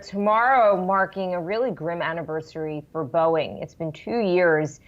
Tomorrow marking a really grim anniversary for Boeing. It's been 2 years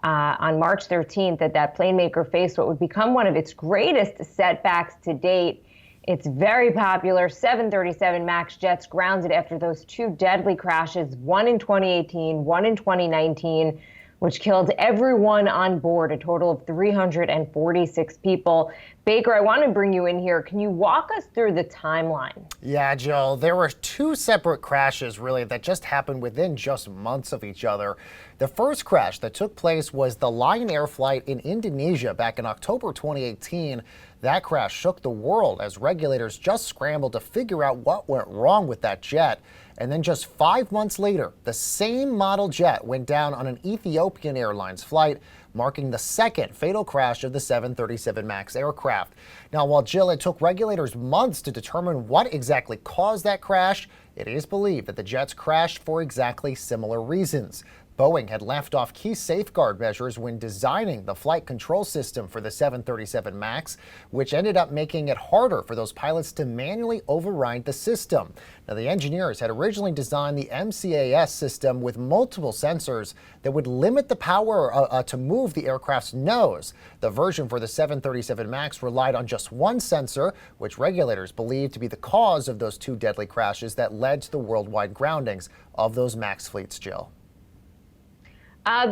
on March 13th that plane maker faced what would become one of its greatest setbacks to date. Its very popular 737 MAX jets grounded after those two deadly crashes, one in 2018, one in 2019, which killed everyone on board, a total of 346 people. Baker, I want to bring you in here. Can you walk us through the timeline? Yeah, Jill, there were two separate crashes really that just happened within just months of each other. The first crash that took place was the Lion Air flight in Indonesia back in October 2018. That crash shook the world as regulators just scrambled to figure out what went wrong with that jet. And then just 5 months later, the same model jet went down on an Ethiopian Airlines flight, marking the second fatal crash of the 737 MAX aircraft. Now, while Jill, it took regulators months to determine what exactly caused that crash, it is believed that the jets crashed for exactly similar reasons. Boeing had left off key safeguard measures when designing the flight control system for the 737 MAX, which ended up making it harder for those pilots to manually override the system. Now, the engineers had originally designed the MCAS system with multiple sensors that would limit the power to move the aircraft's nose. The version for the 737 MAX relied on just one sensor, which regulators believe to be the cause of those two deadly crashes that led to the worldwide groundings of those MAX fleets, Jill.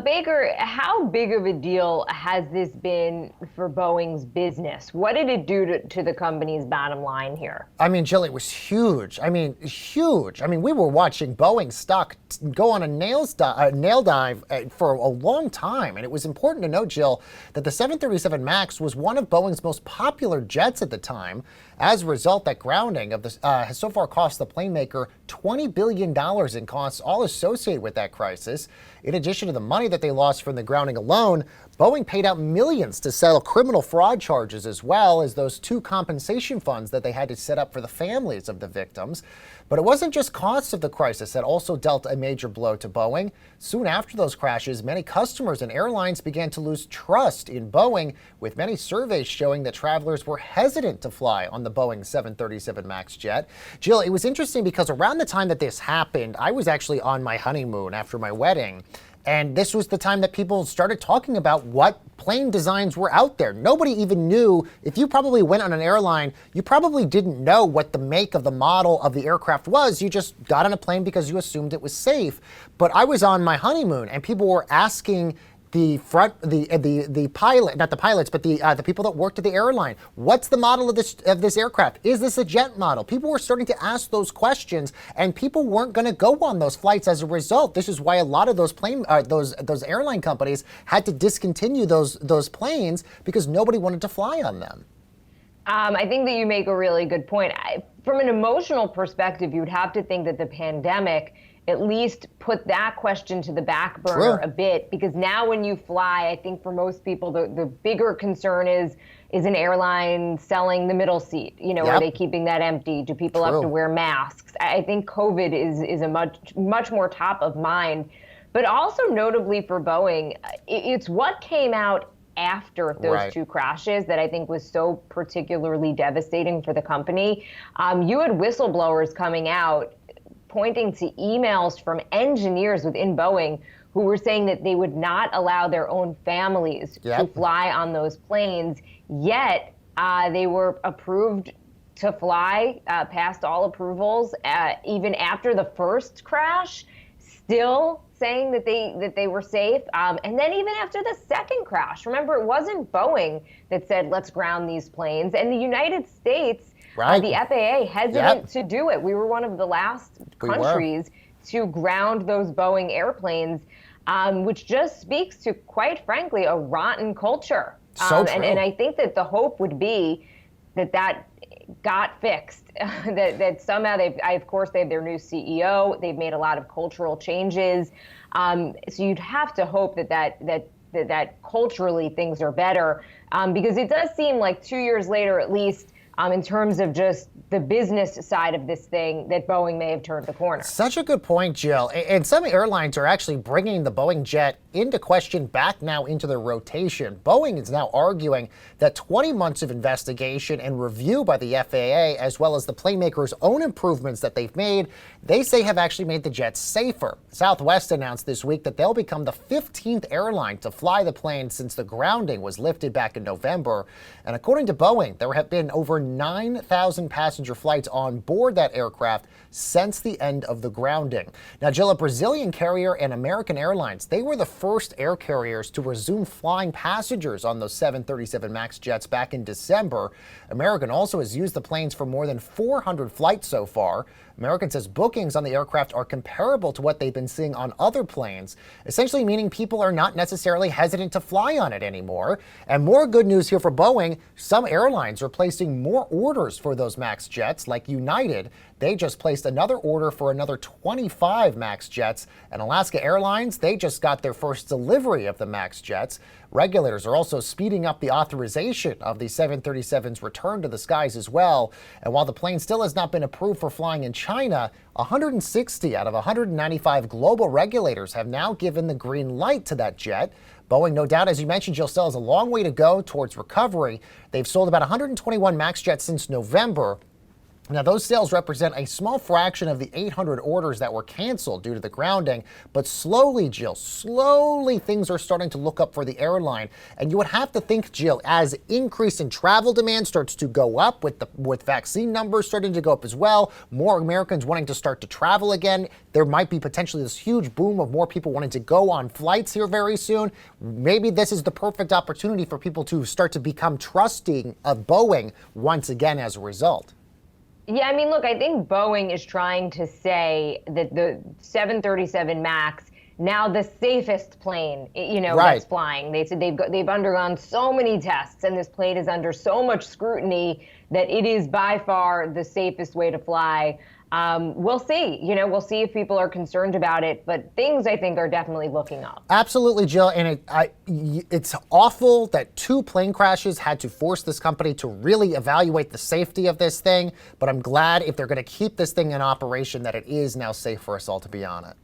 Baker, how big of a deal has this been for Boeing's business? What did it do to the company's bottom line here? I mean, Jill, it was huge. Huge. We were watching Boeing stock go on a nail dive for a long time. And it was important to note, Jill, that the 737 MAX was one of Boeing's most popular jets at the time. As a result, that grounding of this has so far cost the plane maker $20 billion in costs, all associated with that crisis. In addition to the money that they lost from the grounding alone, Boeing paid out millions to settle criminal fraud charges, as well as those two compensation funds that they had to set up for the families of the victims. But it wasn't just costs of the crisis that also dealt a major blow to Boeing. Soon after those crashes, many customers and airlines began to lose trust in Boeing, with many surveys showing that travelers were hesitant to fly on the Boeing 737 MAX jet. Jill, it was interesting because around the time that this happened, I was actually on my honeymoon after my wedding. And this was the time that people started talking about what plane designs were out there. Nobody even knew. If you probably went on an airline, you probably didn't know what the make of the model of the aircraft was. You just got on a plane because you assumed it was safe. But I was on my honeymoon and people were asking the pilot, not the pilots, but the people that worked at the airline, what's the model of this aircraft? Is this a jet model? People were starting to ask those questions, and people weren't going to go on those flights as a result. This is why a lot of those airline companies had to discontinue those planes because nobody wanted to fly on them. I think that you make a really good point. From an emotional perspective, you would have to think that the pandemic at least put that question to the back burner a bit, because now when you fly, I think for most people, the bigger concern is an airline selling the middle seat? Are they keeping that empty? Do people have to wear masks? I think COVID is a much more top of mind. But also notably for Boeing, it's what came out after those two crashes that I think was so particularly devastating for the company. You had whistleblowers coming out pointing to emails from engineers within Boeing who were saying that they would not allow their own families to fly on those planes, yet they were approved to fly, passed all approvals, even after the first crash, still saying that they were safe. And then even after the second crash, remember, it wasn't Boeing that said, let's ground these planes. And the United States, the FAA, hesitant to do it. We were one of the last countries to ground those Boeing airplanes, which just speaks to, quite frankly, a rotten culture. And I think that the hope would be that got fixed, that somehow of course, they have their new CEO. They've made a lot of cultural changes. So you'd have to hope that culturally things are better, because it does seem like 2 years later, at least, in terms of just the business side of this thing, that Boeing may have turned the corner. Such a good point, Jill. And some airlines are actually bringing the Boeing jet into question back now into their rotation. Boeing is now arguing that 20 months of investigation and review by the FAA, as well as the plane maker's own improvements that they've made, they say have actually made the jet safer. Southwest announced this week that they'll become the 15th airline to fly the plane since the grounding was lifted back in November. And according to Boeing, there have been over 9,000 passenger flights on board that aircraft since the end of the grounding. Now, Jill, a Brazilian carrier and American Airlines, they were the first air carriers to resume flying passengers on those 737 MAX jets back in December. American also has used the planes for more than 400 flights so far. American says bookings on the aircraft are comparable to what they've been seeing on other planes, essentially meaning people are not necessarily hesitant to fly on it anymore. And more good news here for Boeing, some airlines are placing more orders for those MAX jets, like United. They just placed another order for another 25 MAX jets. And Alaska Airlines, they just got their first delivery of the MAX jets. Regulators are also speeding up the authorization of the 737's return to the skies as well. And while the plane still has not been approved for flying in China, 160 out of 195 global regulators have now given the green light to that jet. Boeing, no doubt, as you mentioned, Jill, still has a long way to go towards recovery. They've sold about 121 MAX jets since November. Now, those sales represent a small fraction of the 800 orders that were canceled due to the grounding. But slowly, Jill, slowly things are starting to look up for the airline. And you would have to think, Jill, as increase in travel demand starts to go up with vaccine numbers starting to go up as well, more Americans wanting to start to travel again, there might be potentially this huge boom of more people wanting to go on flights here very soon. Maybe this is the perfect opportunity for people to start to become trusting of Boeing once again as a result. Yeah, I mean, look, I think Boeing is trying to say that the 737 MAX, now the safest plane, that's flying. They said they've undergone so many tests, and this plane is under so much scrutiny that it is by far the safest way to fly. We'll see. We'll see if people are concerned about it, but things I think are definitely looking up. Absolutely, Jill. And it's awful that 2 plane crashes had to force this company to really evaluate the safety of this thing. But I'm glad if they're going to keep this thing in operation that it is now safe for us all to be on it.